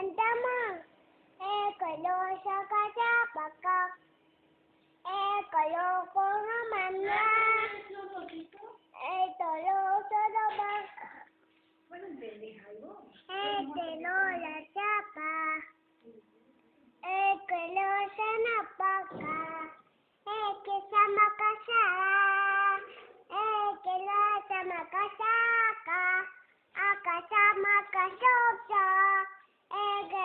cantamos losa cachapaca, loco romana, toloso vaca, lola chapa, losa napaca, que sama casara, que la sama casaca, acá sama casosa, que